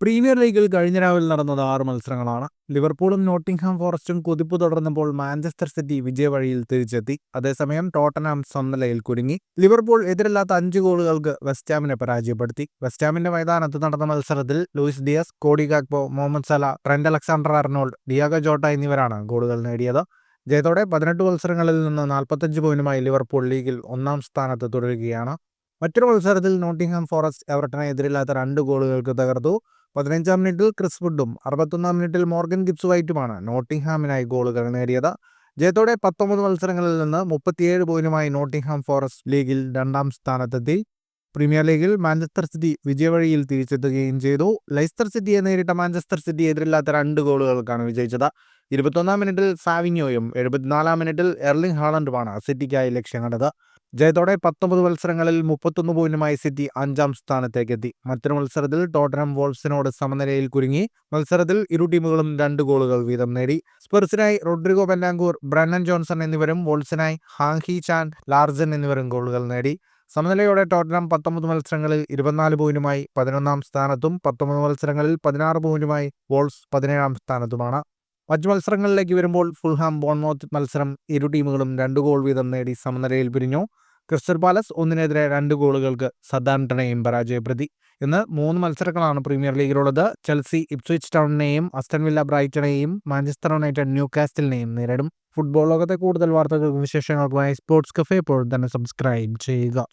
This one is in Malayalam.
പ്രീമിയർ ലീഗിൽ കഴിഞ്ഞ രാവിലെ നടന്നത് 6 മത്സരങ്ങളാണ്. ലിവർപൂളും നോട്ടിംഗ്ഹാം ഫോറസ്റ്റും കുതിപ്പ് തുടർന്നപ്പോൾ മാഞ്ചസ്റ്റർ സിറ്റി വിജയവഴിയിൽ തിരിച്ചെത്തി. അതേസമയം ടോട്ടൻഹാം സമനിലയിൽ കുരുങ്ങി. ലിവർപൂൾ എതിരില്ലാത്ത 5 ഗോളുകൾക്ക് വെസ്റ്റ് ഹാമിനെ പരാജയപ്പെടുത്തി. വെസ്റ്റ് ഹാമിന്റെ മൈതാനത്ത് നടന്ന മത്സരത്തിൽ Luis Diaz, Cody Gakpo, Mohamed Salah, Trent Alexander Arnold, Diogo Jota എന്നിവരാണ് ഗോളുകൾ നേടിയത്. ജയത്തോടെ 18 മത്സരങ്ങളിൽ നിന്ന് 45 പോയിന്റുമായി ലിവർപൂൾ ലീഗിൽ 1-ാം സ്ഥാനത്ത് തുടരുകയാണ്. മറ്റൊരു മത്സരത്തിൽ നോട്ടിംഗ്ഹാം ഫോറസ്റ്റ് എവർട്ടനെ എതിരില്ലാത്ത 2 ഗോളുകൾക്ക് തകർത്തു. 15-ാം മിനിറ്റിൽ ക്രിസ് വുഡും 61-ാം മിനിറ്റിൽ മോർഗൻ ഗിബ്സ് വൈറ്റുമാണ് നോട്ടിംഗ്ഹാമിനായി ഗോളുകൾ നേടിയത്. ജയത്തോടെ 19 മത്സരങ്ങളിൽ നിന്ന് 37 പോയിന്റുമായി നോട്ടിംഗ്ഹാം ഫോറസ്റ്റ് ലീഗിൽ 2-ാം സ്ഥാനത്തെത്തി. പ്രീമിയർ ലീഗിൽ മാഞ്ചസ്റ്റർ സിറ്റി വിജയവഴിയിൽ തിരിച്ചെത്തുകയും ചെയ്തു. ലെയ്സ്റ്റർ സിറ്റിയെ നേരിട്ട മാഞ്ചസ്റ്റർ സിറ്റി എതിരില്ലാത്ത 2 ഗോളുകൾക്കാണ് വിജയിച്ചത്. 21-ാം മിനിറ്റിൽ സാവിഞ്ഞോയും 74-ാം മിനിറ്റിൽ എർലിംഗ് ഹാലണ്ടുമാണ് സിറ്റിക്കായി ലക്ഷ്യം കണ്ടത്. ജയത്തോടെ 19 മത്സരങ്ങളിൽ 31 പോയിന്റുമായി സിറ്റി 5-ാം സ്ഥാനത്തേക്കെത്തി. മറ്റൊരു മത്സരത്തിൽ ടോട്ടൻഹാം വോൾവ്സിനോട് സമനിലയിൽ കുരുങ്ങി. മത്സരത്തിൽ ഇരു ടീമുകളും 2 ഗോളുകൾ വീതം നേടി. സ്പെർസിനായി റോഡ്രിഗോ ബെന്റാങ്കൂർ, ബ്രണ്ണൻ ജോൺസൺ എന്നിവരും വോൾവ്സിനായി ഹാങ് ഹി ചാൻ ലാർസൻ എന്നിവരും ഗോളുകൾ നേടി. സമനിലയോടെ ടോട്ടൻഹാം 19 മത്സരങ്ങളിൽ 24 പോയിന്റുമായി 11-ാം സ്ഥാനത്തും 19 മത്സരങ്ങളിൽ 16 പോയിന്റുമായി വോൾവ്സ് 17-ാം സ്ഥാനത്തുമാണ്. മറ്റു മത്സരങ്ങളിലേക്ക് വരുമ്പോൾ ഫുൾഹാം ബോൺമൗത്ത് മത്സരം ഇരു ടീമുകളും 2 ഗോൾ വീതം നേടി സമനിലയിൽ പിരിഞ്ഞു. ക്രിസ്റ്റൽ പാലസ് 1-നെതിരെ 2 ഗോളുകൾക്ക് സതാംപ്ടണെയും പരാജയപ്പെടുത്തി. ഇന്ന് 3 മത്സരങ്ങളാണ് പ്രീമിയർ ലീഗിലുള്ളത്. ചെൽസി ഇപ്സ്വിച്ച് ടൗണിനെയും അസ്റ്റൺ വില്ല ബ്രൈറ്റണെയും മാഞ്ചസ്റ്റർ യുണൈറ്റഡ് ന്യൂകാസ്റ്റലിനെയും നേരിടും. ഫുട്ബോൾ ലോകത്തെ കൂടുതൽ വാർത്തകൾക്കും വിശേഷങ്ങൾക്കുമായി സ്പോർട്സ് കഫേ ഇപ്പോൾ തന്നെ സബ്സ്ക്രൈബ് ചെയ്യുക.